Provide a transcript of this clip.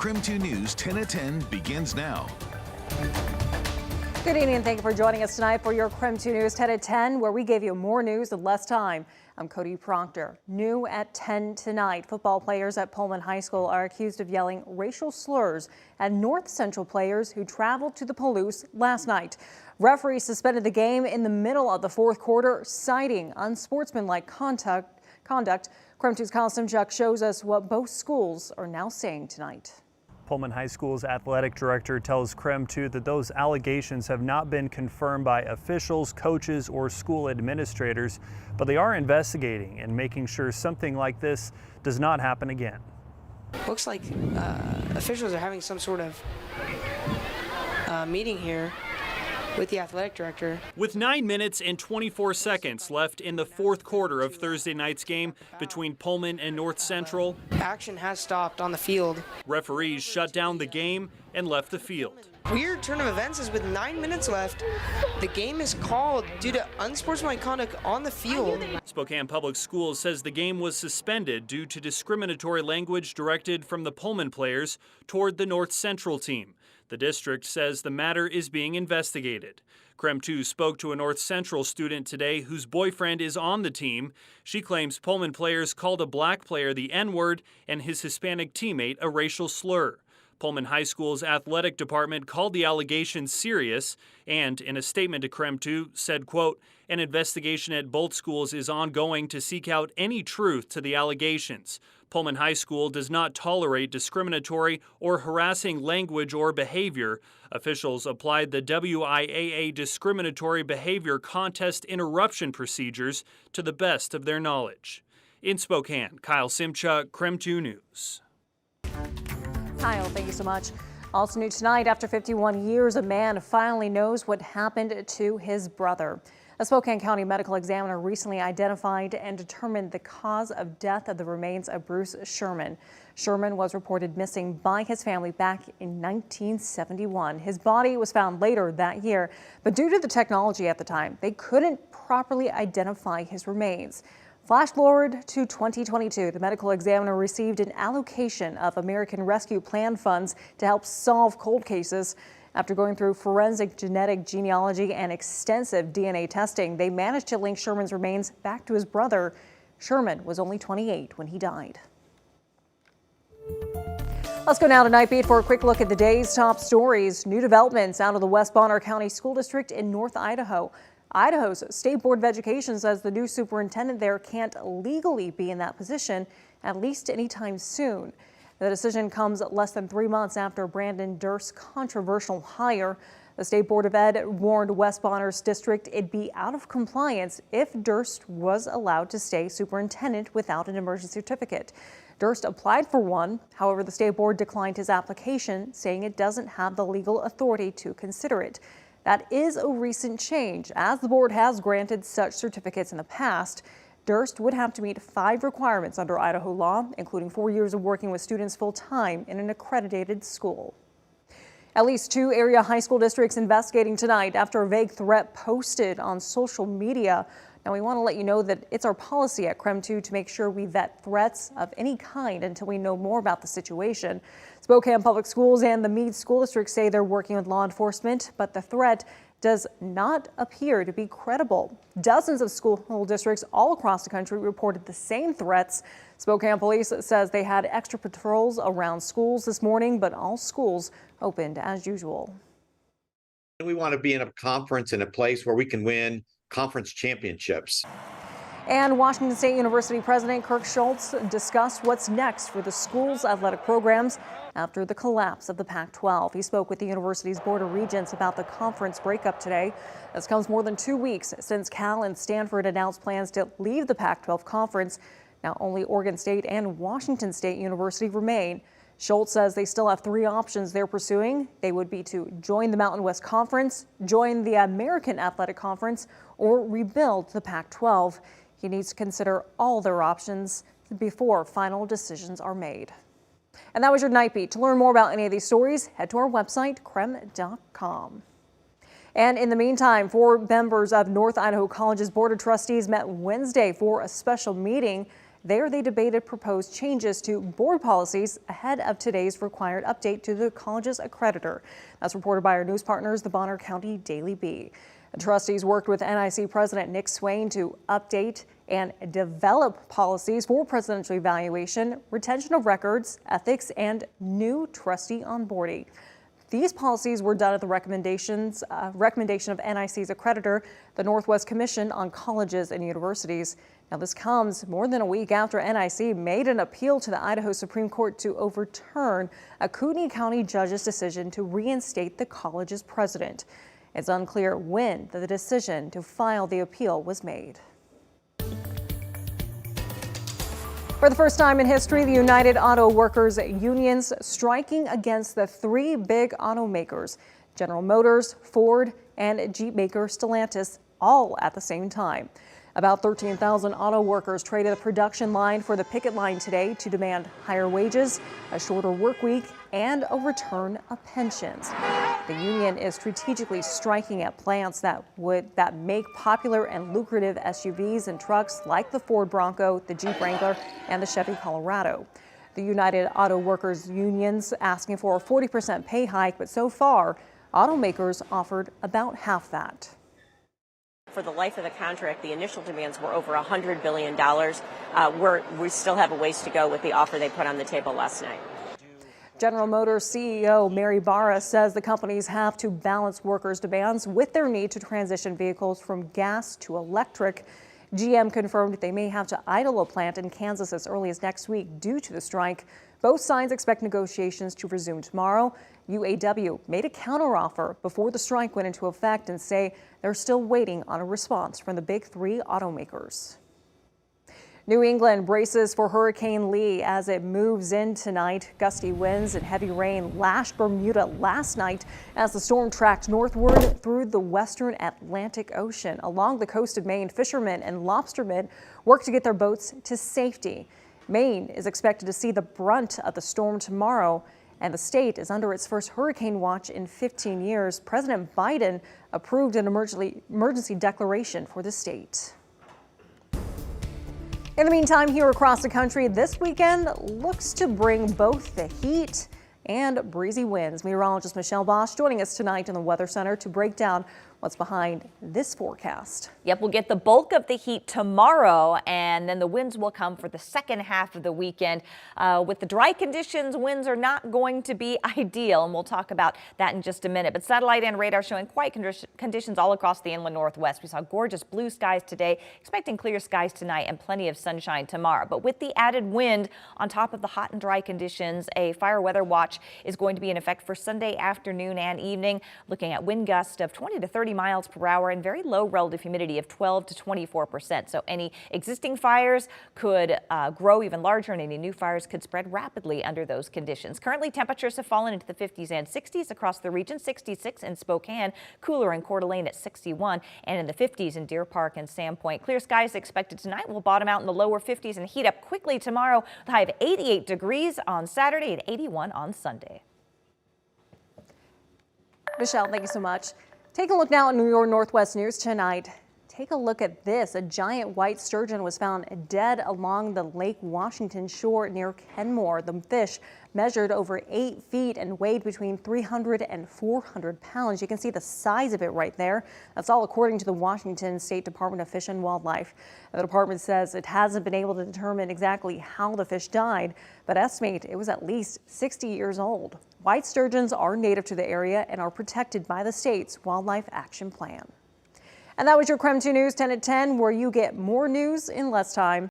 KREM 2 News 10 at 10 begins now. Good evening and thank you for joining us tonight for your KREM 2 News 10 at 10, where we give you more news in less time. I'm Cody Proctor. New at 10 tonight, football players at Pullman High School are accused of yelling racial slurs at North Central players who traveled to the Palouse last night. Referees suspended the game in the middle of the fourth quarter, citing unsportsmanlike conduct. KREM 2's Kyle Simchuk shows us what both schools are now saying tonight. Pullman High School's athletic director tells KREM 2 that those allegations have not been confirmed by officials, coaches, or school administrators, but they are investigating and making sure something like this does not happen again. Looks like officials are having some sort of meeting here with the athletic director. With 9 minutes and 24 seconds left in the fourth quarter of Thursday night's game between Pullman and North Central, action has stopped on the field. Referees shut down the game and left the field. Weird turn of events is with 9 minutes left, the game is called due to unsportsmanlike conduct on the field. Spokane Public Schools says the game was suspended due to discriminatory language directed from the Pullman players toward the North Central team. The district says the matter is being investigated. KREM 2 spoke to a North Central student today whose boyfriend is on the team. She claims Pullman players called a black player the N-word and his Hispanic teammate a racial slur. Pullman High School's athletic department called the allegations serious and, in a statement to KREM 2, said, quote, "An investigation at both schools is ongoing to seek out any truth to the allegations. Pullman High School does not tolerate discriminatory or harassing language or behavior. Officials applied the WIAA discriminatory behavior contest interruption procedures to the best of their knowledge." In Spokane, Kyle Simchuk, KREM 2 News. Kyle, thank you so much. Also new tonight, after 51 years, a man finally knows what happened to his brother. A Spokane County medical examiner recently identified and determined the cause of death of the remains of Bruce Sherman. Sherman was reported missing by his family back in 1971. His body was found later that year, but due to the technology at the time, they couldn't properly identify his remains. Flash forward to 2022, the medical examiner received an allocation of American Rescue Plan funds to help solve cold cases. After going through forensic genetic genealogy and extensive DNA testing, they managed to link Sherman's remains back to his brother. Sherman was only 28 when he died. Let's go now to Night Beat for a quick look at the day's top stories. New developments out of the West Bonner County School District in North Idaho. Idaho's State Board of Education says the new superintendent there can't legally be in that position, at least anytime soon. The decision comes less than 3 months after Brandon Durst's controversial hire. The State Board of Ed warned West Bonner's district it'd be out of compliance if Durst was allowed to stay superintendent without an emergency certificate. Durst applied for one. However, the State Board declined his application, saying it doesn't have the legal authority to consider it. That is a recent change, as the board has granted such certificates in the past. Durst would have to meet 5 requirements under Idaho law, including 4 years of working with students full-time in an accredited school. At least 2 area high school districts investigating tonight after a vague threat posted on social media. Now, we want to let you know that it's our policy at KREM 2 to make sure we vet threats of any kind until we know more about the situation. Spokane Public Schools and the Meade School District say they're working with law enforcement, but the threat does not appear to be credible. Dozens of school districts all across the country reported the same threats. Spokane Police says they had extra patrols around schools this morning, but all schools opened as usual. We want to be in a conference in a place where we can win conference championships. And Washington State University President Kirk Schultz discussed what's next for the school's athletic programs after the collapse of the Pac-12. He spoke with the university's Board of Regents about the conference breakup today. This comes more than 2 weeks since Cal and Stanford announced plans to leave the Pac-12 conference. Now only Oregon State and Washington State University remain. Schultz says they still have 3 options they're pursuing. They would be to join the Mountain West Conference, join the American Athletic Conference, or rebuild the Pac-12. He needs to consider all their options before final decisions are made. And that was your Night Beat. To learn more about any of these stories, head to our website, krem.com. And in the meantime, 4 members of North Idaho College's Board of Trustees met Wednesday for a special meeting. There, they debated proposed changes to board policies ahead of today's required update to the college's accreditor. That's reported by our news partners, the Bonner County Daily Bee. The trustees worked with NIC President Nick Swain to update and develop policies for presidential evaluation, retention of records, ethics, and new trustee onboarding. These policies were done at the recommendation of NIC's accreditor, the Northwest Commission on Colleges and Universities. Now, this comes more than a week after NIC made an appeal to the Idaho Supreme Court to overturn a Kootenai County judge's decision to reinstate the college's president. It's unclear when the decision to file the appeal was made. For the first time in history, the United Auto Workers unions striking against the three big automakers, General Motors, Ford, and Jeep maker Stellantis, all at the same time. About 13,000 auto workers traded the production line for the picket line today to demand higher wages, a shorter work week, and a return of pensions. The union is strategically striking at plants that make popular and lucrative SUVs and trucks like the Ford Bronco, the Jeep Wrangler, and the Chevy Colorado. The United Auto Workers unions asking for a 40% pay hike, but so far, automakers offered about half that. For the life of the contract, the initial demands were over $100 billion. We still have a ways to go with the offer they put on the table last night. General Motors CEO Mary Barra says the companies have to balance workers' demands with their need to transition vehicles from gas to electric. GM confirmed they may have to idle a plant in Kansas as early as next week due to the strike. Both sides expect negotiations to resume tomorrow. UAW made a counteroffer before the strike went into effect and say they're still waiting on a response from the big three automakers. New England braces for Hurricane Lee as it moves in tonight. Gusty winds and heavy rain lashed Bermuda last night as the storm tracked northward through the western Atlantic Ocean. Along the coast of Maine, fishermen and lobstermen work to get their boats to safety. Maine is expected to see the brunt of the storm tomorrow, and the state is under its first hurricane watch in 15 years. President Biden approved an emergency declaration for the state. In the meantime, here across the country, this weekend looks to bring both the heat and breezy winds. Meteorologist Michelle Bosch joining us tonight in the Weather Center to break down what's behind this forecast. Yep, we'll get the bulk of the heat tomorrow, and then the winds will come for the second half of the weekend. With the dry conditions, winds are not going to be ideal, and we'll talk about that in just a minute. But satellite and radar showing quiet conditions all across the inland northwest. We saw gorgeous blue skies today, expecting clear skies tonight and plenty of sunshine tomorrow. But with the added wind on top of the hot and dry conditions, a fire weather watch is going to be in effect for Sunday afternoon and evening, looking at wind gusts of 20 to 30 miles per hour and very low relative humidity of 12 to 24%. So any existing fires could grow even larger, and any new fires could spread rapidly under those conditions. Currently, temperatures have fallen into the 50s and 60s across the region. 66 in Spokane, cooler in Coeur d'Alene at 61, and in the 50s in Deer Park and Sandpoint. Clear skies expected tonight. Will bottom out in the lower 50s and heat up quickly tomorrow. The high of 88 degrees on Saturday and 81 on Sunday. Michelle, thank you so much. Take a look now at New York Northwest News tonight. Take a look at this. A giant white sturgeon was found dead along the Lake Washington shore near Kenmore. The fish measured over 8 feet and weighed between 300 and 400 pounds. You can see the size of it right there. That's all according to the Washington State Department of Fish and Wildlife. The department says it hasn't been able to determine exactly how the fish died, but estimate it was at least 60 years old. White sturgeons are native to the area and are protected by the state's Wildlife Action Plan. And that was your KREM 2 News 10 at 10, where you get more news in less time.